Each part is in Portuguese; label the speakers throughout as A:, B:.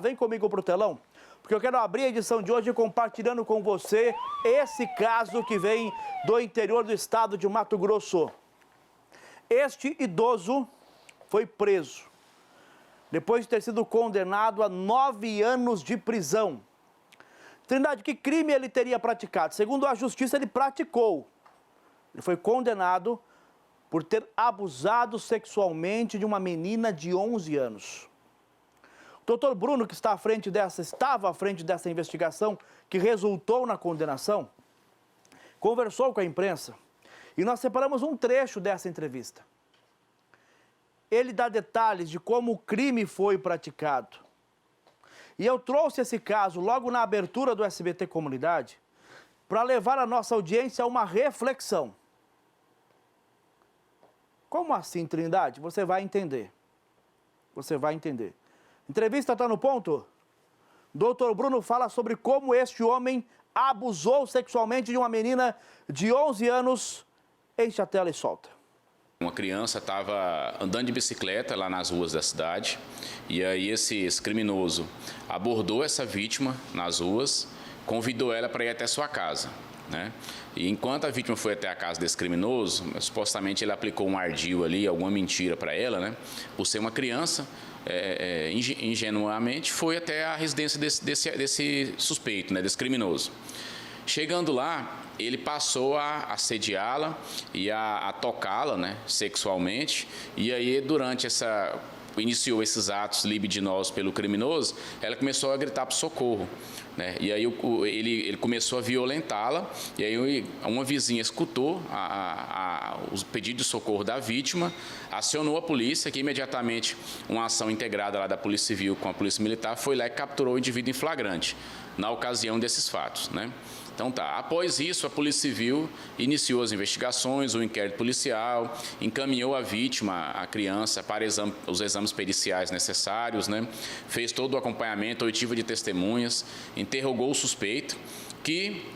A: Vem comigo para o telão, porque eu quero abrir a edição de hoje compartilhando com você esse caso que vem do interior do estado de Mato Grosso. Este idoso foi preso, depois de ter sido condenado a 9 anos de prisão. Trindade, que crime ele teria praticado? Segundo a justiça, ele praticou. Ele foi condenado por ter abusado sexualmente de uma menina de 11 anos. Doutor Bruno, que estava à frente dessa investigação, que resultou na condenação, conversou com a imprensa e nós separamos um trecho dessa entrevista. Ele dá detalhes de como o crime foi praticado. E eu trouxe esse caso logo na abertura do SBT Comunidade para levar a nossa audiência a uma reflexão. Como assim, Trindade? Você vai entender. Você vai entender. Entrevista está no ponto? Doutor Bruno fala sobre como este homem abusou sexualmente de uma menina de 11 anos. Enche a tela e solta.
B: Uma criança estava andando de bicicleta lá nas ruas da cidade e aí esse criminoso abordou essa vítima nas ruas, convidou ela para ir até sua casa, né? E enquanto a vítima foi até a casa desse criminoso, supostamente ele aplicou um ardil ali, alguma mentira para ela, né? Por ser uma criança, ingenuamente foi até a residência desse suspeito, né? Desse criminoso. Chegando lá, ele passou a assediá-la e a tocá-la, né, sexualmente, e aí durante iniciou esses atos libidinosos pelo criminoso, ela começou a gritar por socorro, né? E aí ele começou a violentá-la, e aí uma vizinha escutou os pedidos de socorro da vítima, acionou a polícia, que imediatamente uma ação integrada lá da Polícia Civil com a Polícia Militar foi lá e capturou o indivíduo em flagrante, na ocasião desses fatos, né? Então tá, após isso a Polícia Civil iniciou as investigações, o inquérito policial, encaminhou a vítima, a criança, para os exames periciais necessários, né? Fez todo o acompanhamento, oitiva de testemunhas, interrogou o suspeito, que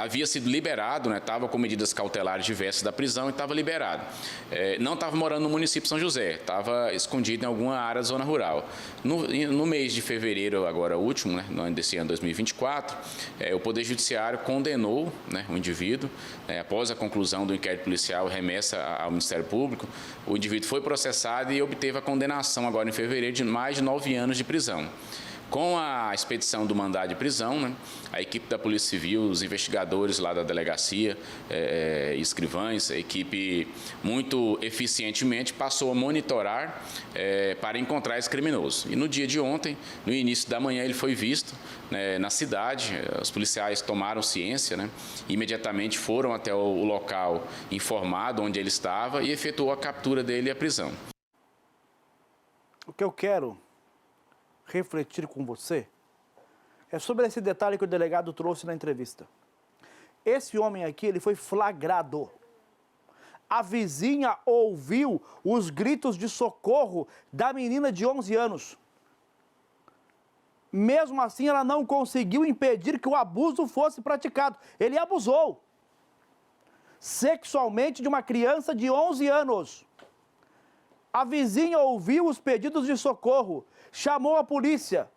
B: havia sido liberado, né? Estava com medidas cautelares diversas da prisão e estava liberado. Não estava morando no município de São José, estava escondido em alguma área da zona rural. No mês de fevereiro, agora último, né, desse ano 2024, o Poder Judiciário condenou, né, o indivíduo, após a conclusão do inquérito policial remessa ao Ministério Público, o indivíduo foi processado e obteve a condenação agora em fevereiro de mais de 9 anos de prisão. Com a expedição do mandado de prisão, né, a equipe da Polícia Civil, os investigadores lá da delegacia, escrivães, a equipe muito eficientemente passou a monitorar para encontrar esse criminoso. E no dia de ontem, no início da manhã, ele foi visto, né, na cidade. Os policiais tomaram ciência, né, imediatamente foram até o local informado onde ele estava e efetuou a captura dele e a prisão.
A: O que eu quero refletir com você é sobre esse detalhe que o delegado trouxe na entrevista. Esse homem aqui, ele foi flagrado. A vizinha ouviu os gritos de socorro da menina de 11 anos. Mesmo assim, ela não conseguiu impedir que o abuso fosse praticado. Ele abusou sexualmente de uma criança de 11 anos. A vizinha ouviu os pedidos de socorro, chamou a polícia.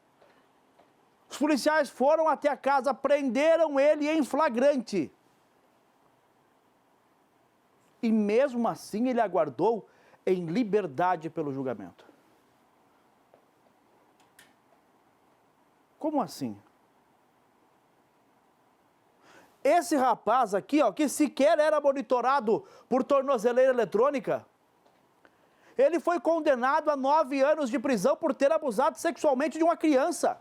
A: Os policiais foram até a casa, prenderam ele em flagrante. E mesmo assim ele aguardou em liberdade pelo julgamento. Como assim? Esse rapaz aqui, ó, que sequer era monitorado por tornozeleira eletrônica, ele foi condenado a 9 anos de prisão por ter abusado sexualmente de uma criança.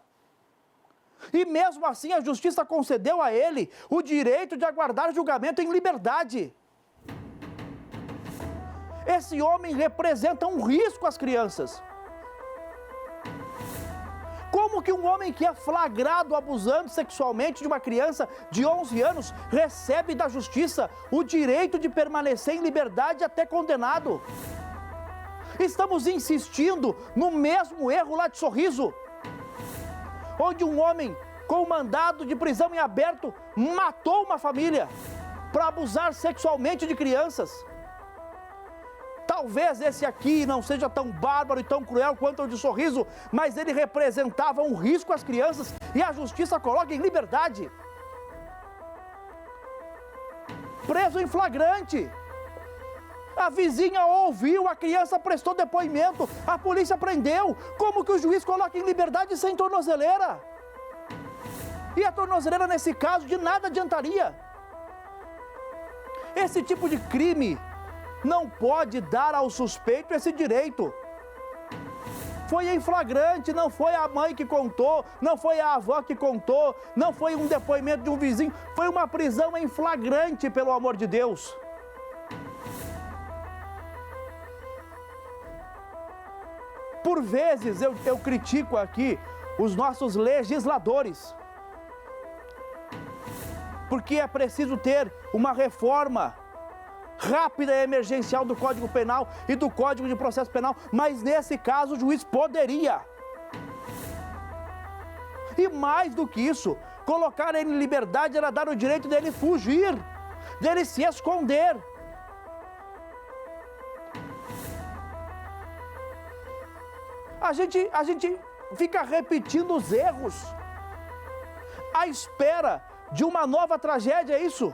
A: E mesmo assim a justiça concedeu a ele o direito de aguardar julgamento em liberdade. Esse homem representa um risco às crianças. Como que um homem que é flagrado abusando sexualmente de uma criança de 11 anos recebe da justiça o direito de permanecer em liberdade até condenado? Estamos insistindo no mesmo erro lá de Sorriso, onde um homem com mandado de prisão em aberto matou uma família para abusar sexualmente de crianças. Talvez esse aqui não seja tão bárbaro e tão cruel quanto o de Sorriso, mas ele representava um risco às crianças e a justiça coloca em liberdade. Preso em flagrante. A vizinha ouviu, a criança prestou depoimento, a polícia prendeu. Como que o juiz coloca em liberdade sem tornozeleira? E a tornozeleira, nesse caso, de nada adiantaria. Esse tipo de crime não pode dar ao suspeito esse direito. Foi em flagrante, não foi a mãe que contou, não foi a avó que contou, não foi um depoimento de um vizinho, foi uma prisão em flagrante, pelo amor de Deus. Por vezes eu critico aqui os nossos legisladores, porque é preciso ter uma reforma rápida e emergencial do Código Penal e do Código de Processo Penal, mas nesse caso o juiz poderia. E mais do que isso, colocar ele em liberdade era dar o direito dele fugir, dele se esconder. A gente fica repetindo os erros à espera de uma nova tragédia, é isso?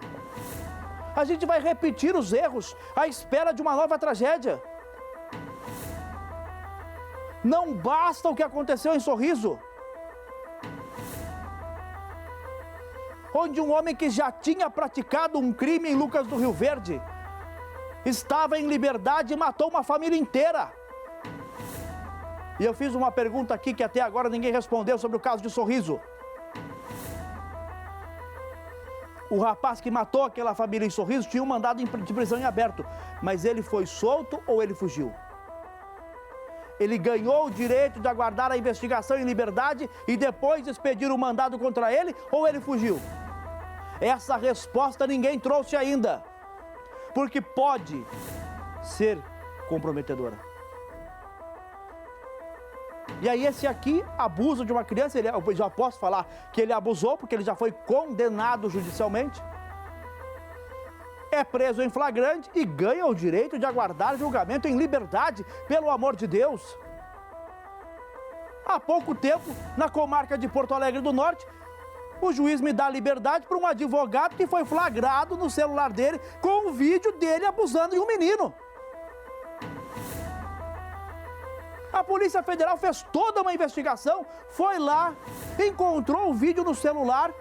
A: A gente vai repetir os erros à espera de uma nova tragédia. Não basta o que aconteceu em Sorriso, onde um homem que já tinha praticado um crime em Lucas do Rio Verde estava em liberdade e matou uma família inteira. E eu fiz uma pergunta aqui que até agora ninguém respondeu sobre o caso de Sorriso. O rapaz que matou aquela família em Sorriso tinha um mandado de prisão em aberto, mas ele foi solto ou ele fugiu? Ele ganhou o direito de aguardar a investigação em liberdade e depois expedir o mandado contra ele, ou ele fugiu? Essa resposta ninguém trouxe ainda, porque pode ser comprometedora. E aí esse aqui abusa de uma criança, eu já posso falar que ele abusou, porque ele já foi condenado judicialmente, é preso em flagrante e ganha o direito de aguardar julgamento em liberdade, pelo amor de Deus. Há pouco tempo, na comarca de Porto Alegre do Norte, o juiz me dá liberdade para um advogado que foi flagrado no celular dele com um vídeo dele abusando de um menino. A Polícia Federal fez toda uma investigação, foi lá, encontrou o vídeo no celular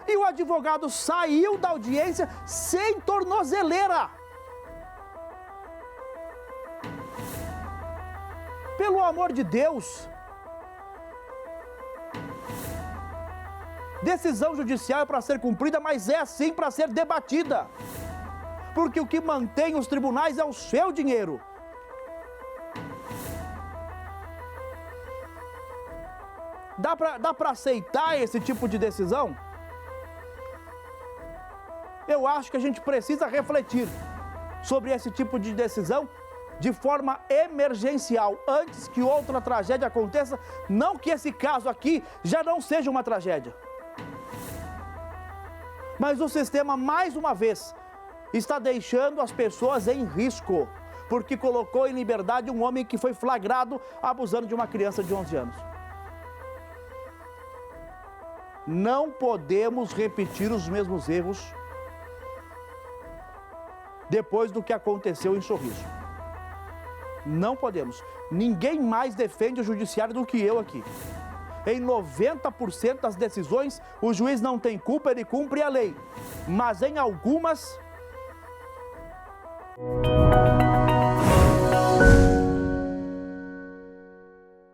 A: e o advogado saiu da audiência sem tornozeleira. Pelo amor de Deus! Decisão judicial é para ser cumprida, mas é sim para ser debatida. Porque o que mantém os tribunais é o seu dinheiro. Dá para aceitar esse tipo de decisão? Eu acho que a gente precisa refletir sobre esse tipo de decisão de forma emergencial, antes que outra tragédia aconteça, não que esse caso aqui já não seja uma tragédia. Mas o sistema, mais uma vez, está deixando as pessoas em risco, porque colocou em liberdade um homem que foi flagrado abusando de uma criança de 11 anos. Não podemos repetir os mesmos erros depois do que aconteceu em Sorriso. Não podemos. Ninguém mais defende o judiciário do que eu aqui. Em 90% das decisões, o juiz não tem culpa, ele cumpre a lei. Mas em algumas...